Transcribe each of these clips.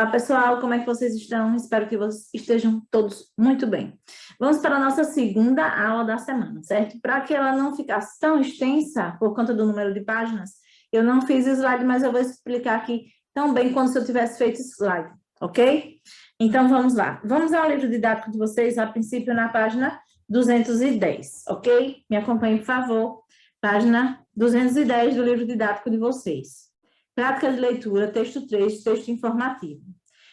Olá, pessoal, como é que vocês estão? Espero que vocês estejam todos muito bem. Vamos para a nossa segunda aula da semana, certo? Para que ela não ficasse tão extensa por conta do número de páginas, eu não fiz slide, mas eu vou explicar aqui tão bem quando se eu tivesse feito slide, ok? Então, vamos lá. Vamos ao livro didático de vocês, a princípio na página 210, ok? Me acompanhe, por favor. Página 210 do livro didático de vocês. Prática de leitura, texto 3, texto informativo.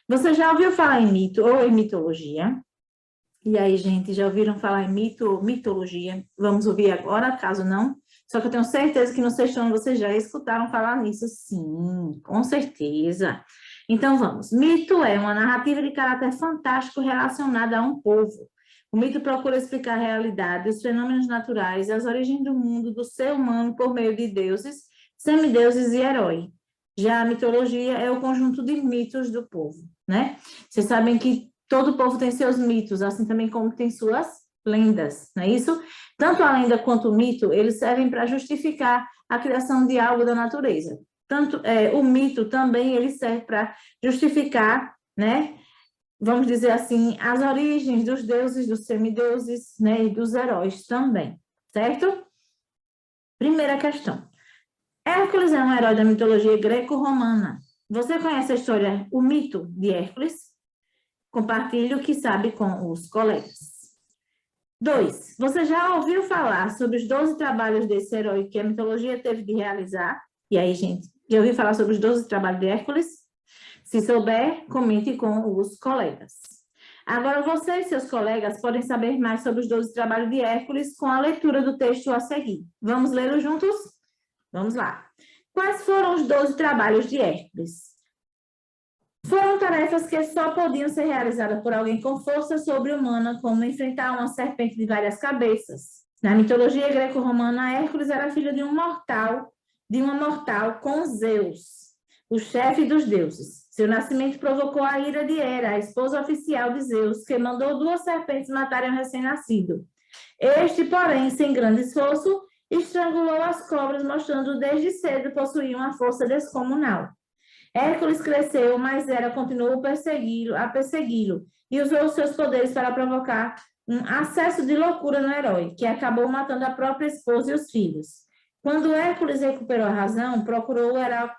Você já ouviu falar em mito ou em mitologia? E aí, gente, já ouviram falar em mito ou mitologia? Vamos ouvir agora, caso não. Só que eu tenho certeza que no sexto ano vocês já escutaram falar nisso. Sim, com certeza. Então, vamos. Mito é uma narrativa de caráter fantástico relacionada a um povo. O mito procura explicar a realidade, os fenômenos naturais, as origens do mundo, do ser humano por meio de deuses, semideuses e heróis. Já a mitologia é o conjunto de mitos do povo, né? Vocês sabem que todo povo tem seus mitos, assim também como tem suas lendas, não é isso? Tanto a lenda quanto o mito, eles servem para justificar a criação de algo da natureza. Tanto o mito também, ele serve para justificar, né? Vamos dizer assim, as origens dos deuses, dos semideuses, né? E dos heróis também, certo? Primeira questão. Hércules é um herói da mitologia greco-romana. Você conhece a história, o mito de Hércules? Compartilhe o que sabe com os colegas. 2. Você já ouviu falar sobre os 12 trabalhos desse herói que a mitologia teve de realizar? E aí, gente, já ouviu falar sobre os 12 trabalhos de Hércules? Se souber, comente com os colegas. Agora, você e seus colegas podem saber mais sobre os 12 trabalhos de Hércules com a leitura do texto a seguir. Vamos lê-lo juntos? Vamos lá. Quais foram os 12 trabalhos de Hércules? Foram tarefas que só podiam ser realizadas por alguém com força sobre-humana, como enfrentar uma serpente de várias cabeças. Na mitologia greco-romana, Hércules era filho de uma mortal com Zeus, o chefe dos deuses. Seu nascimento provocou a ira de Hera, a esposa oficial de Zeus, que mandou 2 serpentes matarem o recém-nascido. Este, porém, sem grande esforço, estrangulou as cobras, mostrando desde cedo possuir uma força descomunal. Hércules cresceu, mas Hera continuou a persegui-lo e usou seus poderes para provocar um acesso de loucura no herói, que acabou matando a própria esposa e os filhos. Quando Hércules recuperou a razão, procurou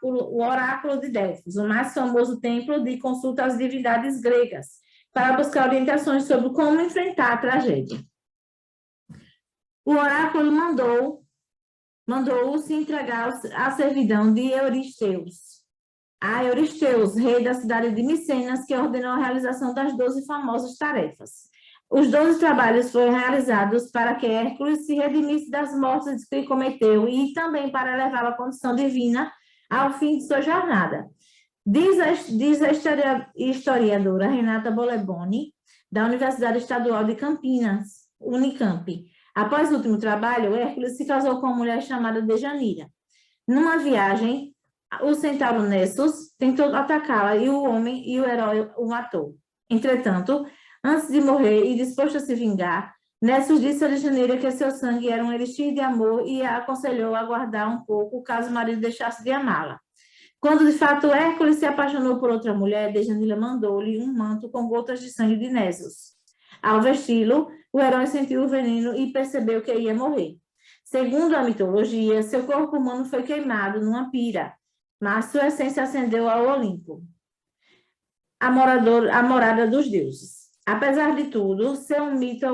o oráculo de Delfos, o mais famoso templo de consulta às divindades gregas, para buscar orientações sobre como enfrentar a tragédia. O oráculo mandou-o se entregar à servidão de Euristeus. A Euristeus, rei da cidade de Micenas, que ordenou a realização das 12 famosas tarefas. Os 12 trabalhos foram realizados para que Hércules se redimisse das mortes que cometeu e também para levá-lo à condição divina ao fim de sua jornada. Diz a historiadora Renata Boleboni, da Universidade Estadual de Campinas, Unicamp. Após o último trabalho, Hércules se casou com uma mulher chamada Dejanira. Numa viagem, o centauro Nessus tentou atacá-la e o herói o matou. Entretanto, antes de morrer e disposto a se vingar, Nessus disse a Dejanira que seu sangue era um elixir de amor e a aconselhou a aguardar um pouco caso o marido deixasse de amá-la. Quando, de fato, Hércules se apaixonou por outra mulher, Dejanira mandou-lhe um manto com gotas de sangue de Nessus. Ao vesti-lo, o herói sentiu o veneno e percebeu que ia morrer. Segundo a mitologia, seu corpo humano foi queimado numa pira, mas sua essência ascendeu ao Olimpo, a morada dos deuses. Apesar de tudo ser um mito,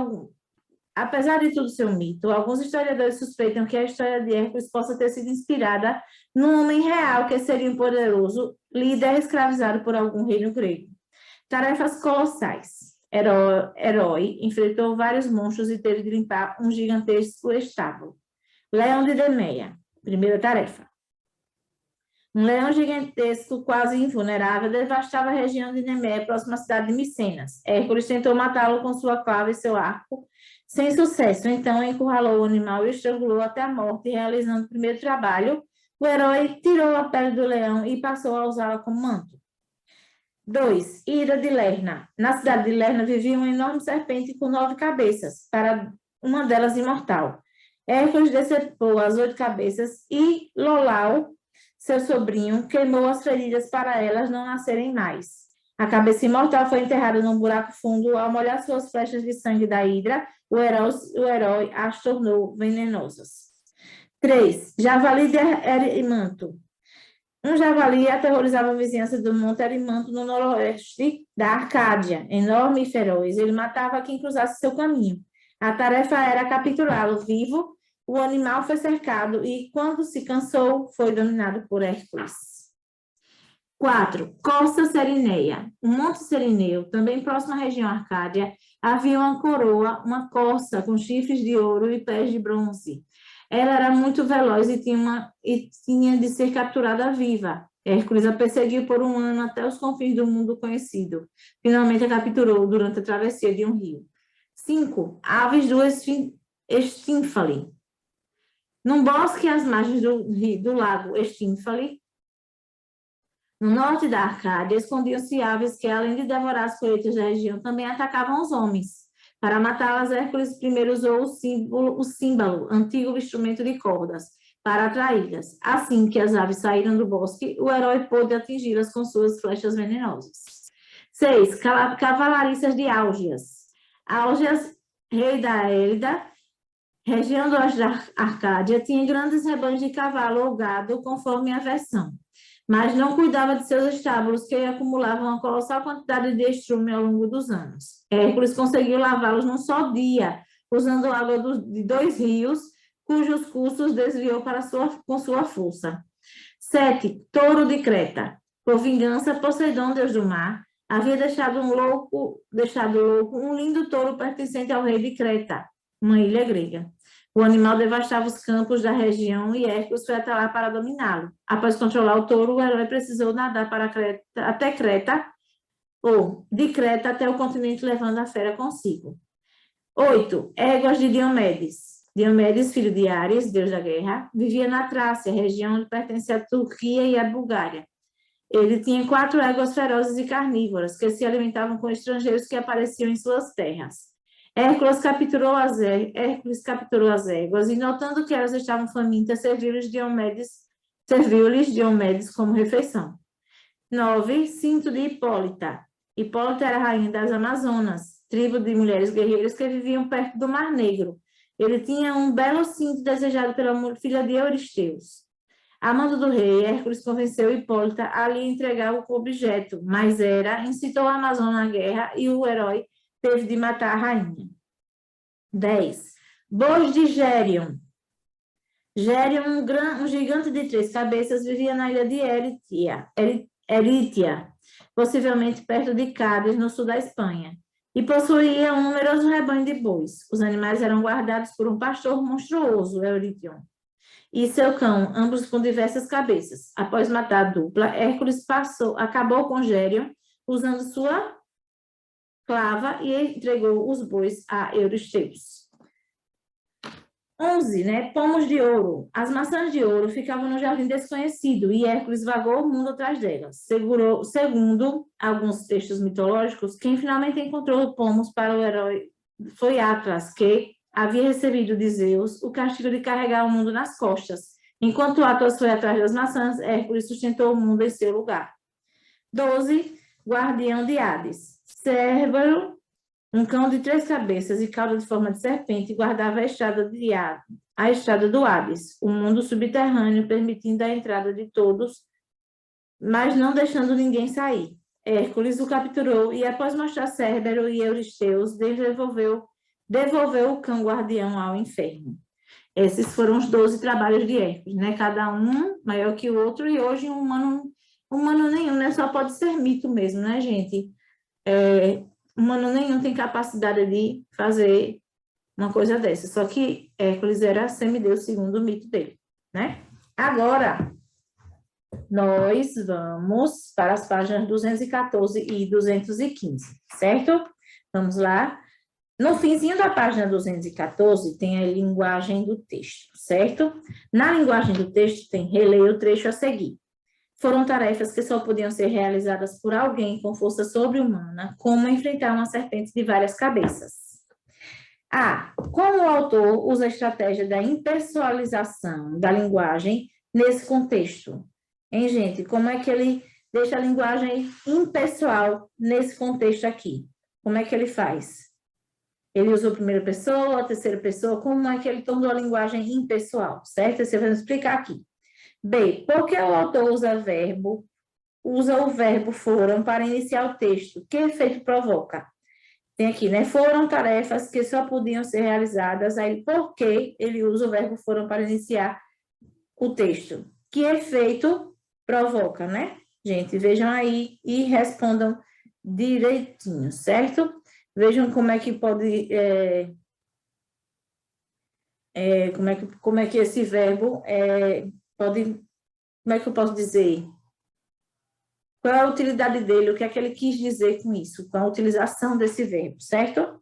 alguns historiadores suspeitam que a história de Hércules possa ter sido inspirada num homem real que seria um poderoso líder escravizado por algum reino grego. Tarefas colossais. Herói enfrentou vários monstros e teve de limpar um gigantesco estábulo. Leão de Demeia, primeira tarefa. Um leão gigantesco, quase invulnerável, devastava a região de Nemeia, próxima à cidade de Micenas. Hércules tentou matá-lo com sua clava e seu arco, sem sucesso. Então, encurralou o animal e o estrangulou até a morte. Realizando o primeiro trabalho, o herói tirou a pele do leão e passou a usá-la como manto. 2. Ira de Lerna. Na cidade de Lerna vivia uma enorme serpente com 9 cabeças, para uma delas imortal. Hércules decepou as 8 cabeças e Lolau, seu sobrinho, queimou as feridas para elas não nascerem mais. A cabeça imortal foi enterrada num buraco fundo. Ao molhar suas flechas de sangue da hidra, o herói as tornou venenosas. 3. Javali de Erimanto. Um javali aterrorizava a vizinhança do Monte Erimanto, no noroeste da Arcádia. Enorme e feroz, ele matava quem cruzasse seu caminho. A tarefa era capturá-lo vivo. O animal foi cercado e, quando se cansou, foi dominado por Hércules. 4. Costa Serineia. O Monte Serineu, também próximo à região Arcádia, havia uma coroa, uma corça com chifres de ouro e pés de bronze. Ela era muito veloz e tinha de ser capturada viva. Hércules a perseguiu por um ano até os confins do mundo conhecido. Finalmente a capturou durante a travessia de um rio. 5. Aves do Estínfale. Num bosque às margens do lago Estínfale, no norte da Arcádia, escondiam-se aves que, além de devorar as colheitas da região, também atacavam os homens. Para matá-las, Hércules primeiro usou o símbolo, antigo instrumento de cordas, para atraí-las. Assim que as aves saíram do bosque, o herói pôde atingi-las com suas flechas venenosas. 6. Cavalariças de Álgias. Álgias, rei da Élida, região da Arcádia, tinha grandes rebanhos de cavalo ou gado, conforme a versão, mas não cuidava de seus estábulos, que acumulavam uma colossal quantidade de estrume ao longo dos anos. Hércules conseguiu lavá-los num só dia, usando água de 2 rios, cujos cursos desviou com sua força. 7. Touro de Creta. Por vingança, Poseidon, deus do mar, havia deixado louco um lindo touro pertencente ao rei de Creta, uma ilha grega. O animal devastava os campos da região e Hércules foi até lá para dominá-lo. Após controlar o touro, o herói precisou nadar até Creta, ou de Creta até o continente, levando a fera consigo. 8. Éguas de Diomedes. Diomedes, filho de Ares, deus da guerra, vivia na Trácia, região onde pertencia a Turquia e a Bulgária. Ele tinha 4 éguas ferozes e carnívoras, que se alimentavam com estrangeiros que apareciam em suas terras. Hércules capturou as éguas e, notando que elas estavam famintas, serviu-lhes Diomedes como refeição. 9. Cinto de Hipólita. Hipólita era a rainha das Amazonas, tribo de mulheres guerreiras que viviam perto do Mar Negro. Ele tinha um belo cinto desejado pela filha de Euristeus. A mando do rei, Hércules convenceu Hipólita a lhe entregar o objeto, mas Hera incitou a Amazônia à guerra e o herói teve de matar a rainha. 10. Bois de Gérion. Gérion, um gigante de 3 cabeças, vivia na ilha de Erítia, possivelmente perto de Cádiz, no sul da Espanha, e possuía um numeroso rebanho de bois. Os animais eram guardados por um pastor monstruoso, Eurítion, e seu cão, ambos com diversas cabeças. Após matar a dupla, Hércules acabou com Gérion, usando sua clava, e entregou os bois a Euristeus. 11, Pomos de ouro. As maçãs de ouro ficavam no jardim desconhecido e Hércules vagou o mundo atrás delas. Segundo alguns textos mitológicos, quem finalmente encontrou pomos para o herói foi Atlas, que havia recebido de Zeus o castigo de carregar o mundo nas costas. Enquanto Atlas foi atrás das maçãs, Hércules sustentou o mundo em seu lugar. 12, Guardião de Hades. Cérbero, um cão de 3 cabeças e cauda de forma de serpente, guardava a estrada do Hades, o mundo subterrâneo, permitindo a entrada de todos, mas não deixando ninguém sair. Hércules o capturou e, após mostrar Cérbero e Euristeus, devolveu o cão guardião ao inferno. Esses foram os 12 trabalhos de Hércules, Cada um maior que o outro, e hoje um humano nenhum, Só pode ser mito mesmo, gente? Humano nenhum tem capacidade de fazer uma coisa dessa. Só que Hércules era semideus, segundo o mito dele, Agora, nós vamos para as páginas 214 e 215, certo? Vamos lá. No finzinho da página 214 tem a linguagem do texto, certo? Na linguagem do texto tem releia o trecho a seguir. Foram tarefas que só podiam ser realizadas por alguém com força sobre-humana, como enfrentar uma serpente de várias cabeças. Como o autor usa a estratégia da impessoalização da linguagem nesse contexto? Gente, como é que ele deixa a linguagem impessoal nesse contexto aqui. Como é que ele faz? Ele usou a primeira pessoa, a terceira pessoa, como é que ele tornou a linguagem impessoal, certo? Você vai explicar aqui. B, por que o autor usa o verbo foram para iniciar o texto? Que efeito provoca? Tem aqui, né? Foram tarefas que só podiam ser realizadas, aí por que ele usa o verbo foram para iniciar o texto? Que efeito provoca, né? Gente, vejam aí e respondam direitinho, certo? Vejam como é que pode, como é que esse verbo pode, como é que eu posso dizer? Qual é a utilidade dele, o que é que ele quis dizer com isso, com a utilização desse verbo, certo?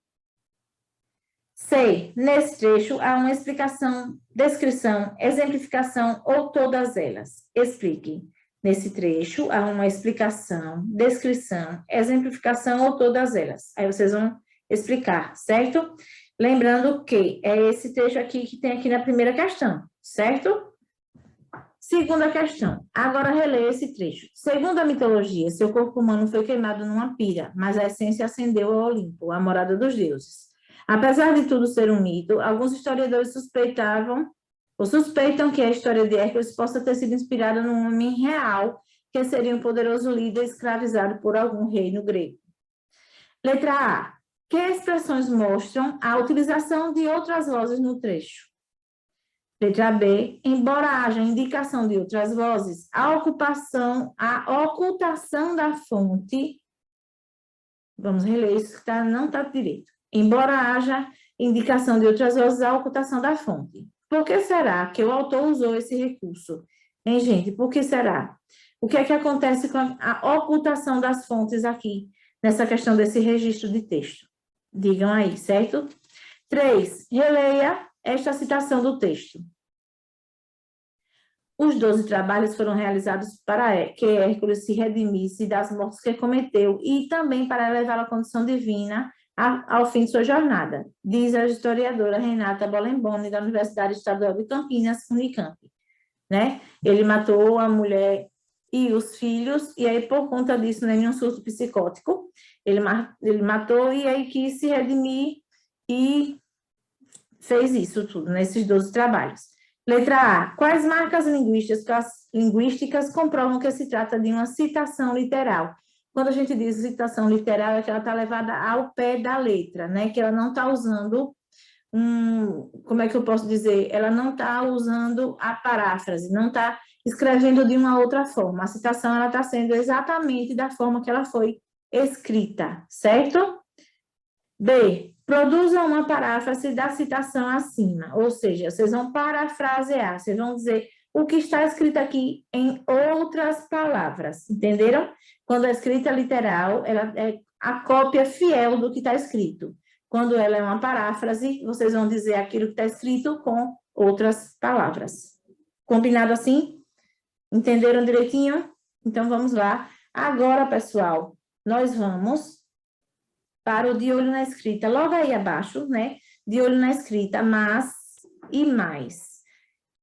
C. Nesse trecho há uma explicação, descrição, exemplificação ou todas elas. Explique. Nesse trecho há uma explicação, descrição, exemplificação ou todas elas. Aí vocês vão explicar, certo? Lembrando que é esse trecho aqui que tem aqui na primeira questão, certo? Segunda questão. Agora releia esse trecho. Segundo a mitologia, seu corpo humano foi queimado numa pira, mas a essência ascendeu ao Olimpo, a morada dos deuses. Apesar de tudo ser um mito, alguns historiadores suspeitam que a história de Hércules possa ter sido inspirada num homem real, que seria um poderoso líder escravizado por algum reino grego. Letra A. Que expressões mostram a utilização de outras vozes no trecho? Letra B. Embora haja indicação de outras vozes, a ocultação da fonte... Vamos reler isso, que não está direito. Embora haja indicação de outras vozes, a ocultação da fonte. Por que será que o autor usou esse recurso? Hein, gente? Por que será? O que é que acontece com a ocultação das fontes aqui, nessa questão desse registro de texto? Digam aí, certo? 3. Releia esta citação do texto. Os 12 trabalhos foram realizados para que Hércules se redimisse das mortes que cometeu e também para elevar a condição divina ao fim de sua jornada, diz a historiadora Renata Bolemboni, da Universidade Estadual de Campinas, Unicamp. Né? Ele matou a mulher e os filhos, e aí, por conta disso, né, em um surto psicótico, ele matou e aí quis se redimir e fez isso tudo, nesses 12 trabalhos. Letra A. Quais marcas linguísticas comprovam que se trata de uma citação literal? Quando a gente diz citação literal, é que ela está levada ao pé da letra, né? Que ela não está usando como é que eu posso dizer? Ela não está usando a paráfrase, não está escrevendo de uma outra forma. A citação, ela está sendo exatamente da forma que ela foi escrita, certo? B. Produza uma paráfrase da citação acima, ou seja, vocês vão parafrasear, vocês vão dizer o que está escrito aqui em outras palavras, entenderam? Quando é escrita literal, ela é a cópia fiel do que está escrito. Quando ela é uma paráfrase, vocês vão dizer aquilo que está escrito com outras palavras. Combinado assim? Entenderam direitinho? Então, vamos lá. Agora, pessoal, nós vamos para o de olho na escrita. Logo aí abaixo, né? De olho na escrita, mas e mais.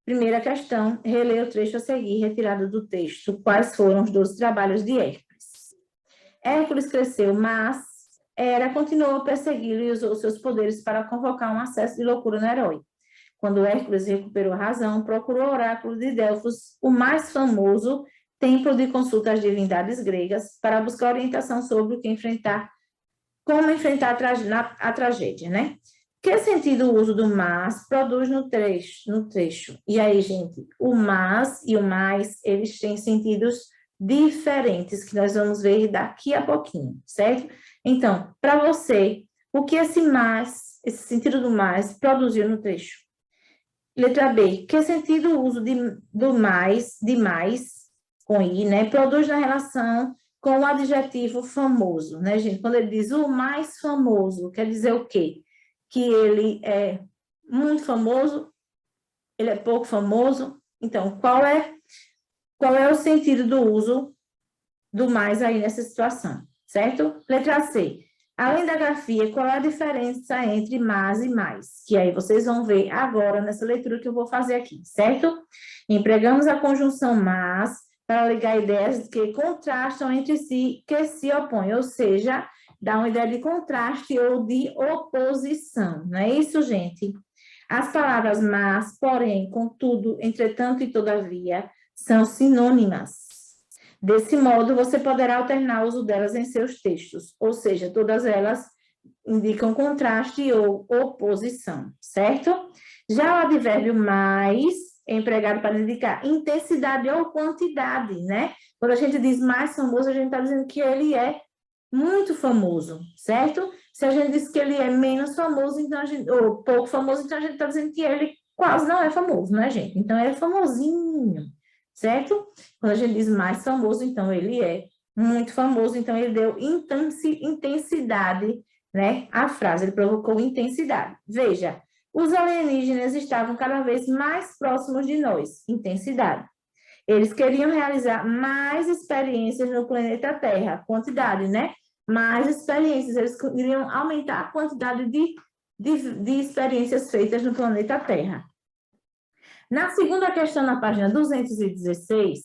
Primeira questão, releia o trecho a seguir, retirado do texto. Quais foram os 12 trabalhos de Hércules? Hércules cresceu, mas Hera continuou a persegui-lo e usou seus poderes para convocar um acesso de loucura no herói. Quando Hércules recuperou a razão, procurou o oráculo de Delfos, o mais famoso templo de consulta às divindades gregas, para buscar orientação sobre o que enfrentar, como enfrentar a tragédia, né? Que sentido o uso do mas produz no trecho? E aí, gente, o mas e o mais, eles têm sentidos diferentes, que nós vamos ver daqui a pouquinho, certo? Então, para você, o que esse sentido do mais produziu no trecho? Letra B, que sentido o uso do mais, de mais, com i, né, produz na relação com o adjetivo famoso, né, gente? Quando ele diz o mais famoso, quer dizer o quê? Que ele é muito famoso, ele é pouco famoso. Então, qual é o sentido do uso do mais aí nessa situação, certo? Letra C. Além da grafia, qual é a diferença entre mas e mais? Que aí vocês vão ver agora nessa leitura que eu vou fazer aqui, certo? Empregamos a conjunção mas para ligar ideias que contrastam entre si, que se opõem, ou seja, dá uma ideia de contraste ou de oposição, não é isso, gente? As palavras mas, porém, contudo, entretanto e todavia são sinônimas. Desse modo, você poderá alternar o uso delas em seus textos, ou seja, todas elas indicam contraste ou oposição, certo? Já o advérbio mais é empregado para indicar intensidade ou quantidade, né? Quando a gente diz mais famoso, a gente está dizendo que ele é muito famoso, certo? Se a gente diz que ele é menos famoso, então ou pouco famoso, então a gente está dizendo que ele quase não é famoso, né, gente? Então, ele é famosinho, certo? Quando a gente diz mais famoso, então ele é muito famoso, então ele deu intensidade, né, à frase, ele provocou intensidade. Veja, os alienígenas estavam cada vez mais próximos de nós, intensidade. Eles queriam realizar mais experiências no planeta Terra, quantidade, né? Mais experiências, eles queriam aumentar a quantidade de experiências feitas no planeta Terra. Na segunda questão, na página 216,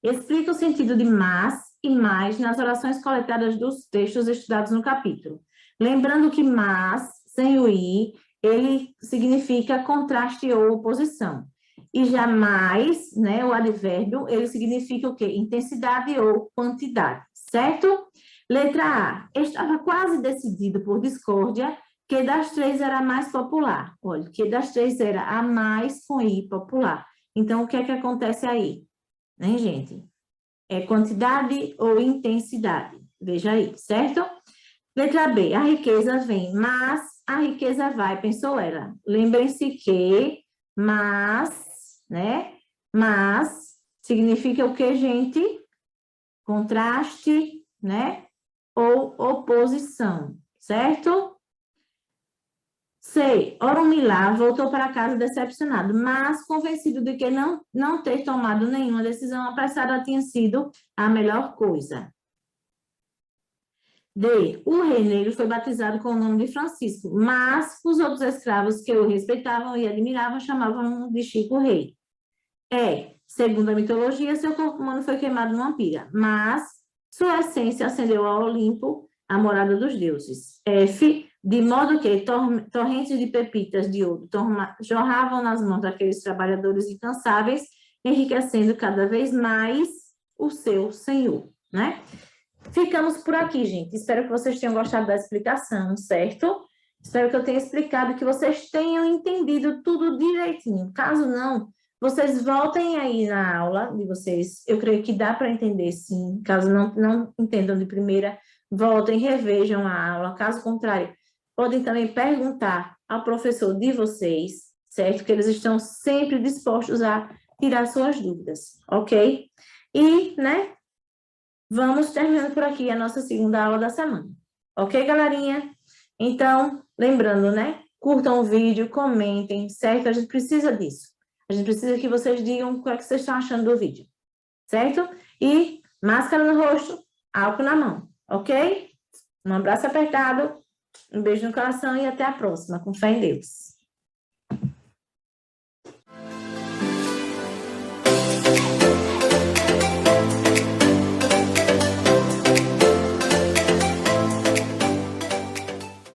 explica o sentido de mas e mais nas orações coletadas dos textos estudados no capítulo. Lembrando que mas, sem o i, ele significa contraste ou oposição. E já mais, né, o advérbio, ele significa o quê? Intensidade ou quantidade, certo? Letra A. Estava quase decidido por discórdia que das três era a mais popular. Olha, que das três era a mais com i popular. Então, o que é que acontece aí? Né, gente? É quantidade ou intensidade. Veja aí, certo? Letra B. A riqueza vem, mas a riqueza vai, pensou ela. Lembrem-se que mas, né? Mas significa o que, gente? Contraste, né? Ou oposição, certo? C. Orumilá voltou para casa decepcionado, mas convencido de que não ter tomado nenhuma decisão apressada tinha sido a melhor coisa. D. O rei negro foi batizado com o nome de Francisco, mas os outros escravos que o respeitavam e admiravam chamavam de Chico Rei. E. Segundo a mitologia, seu corpo humano foi queimado numa pira, mas sua essência ascendeu ao Olimpo, a morada dos deuses. F. De modo que torrentes de pepitas de ouro jorravam nas mãos daqueles trabalhadores incansáveis, enriquecendo cada vez mais o seu senhor, né? Ficamos por aqui, gente. Espero que vocês tenham gostado da explicação, certo? Espero que eu tenha explicado, que vocês tenham entendido tudo direitinho. Caso não, vocês voltem aí na aula de vocês. Eu creio que dá para entender, sim. Caso não entendam de primeira, voltem, revejam a aula. Caso contrário, podem também perguntar ao professor de vocês, certo? Que eles estão sempre dispostos a tirar suas dúvidas, ok? E, né? Vamos terminando por aqui a nossa segunda aula da semana. Ok, galerinha? Então, lembrando, né? Curtam o vídeo, comentem, certo? A gente precisa disso. A gente precisa que vocês digam o que é que vocês estão achando do vídeo, certo? E máscara no rosto, álcool na mão, ok? Um abraço apertado, um beijo no coração e até a próxima. Com fé em Deus.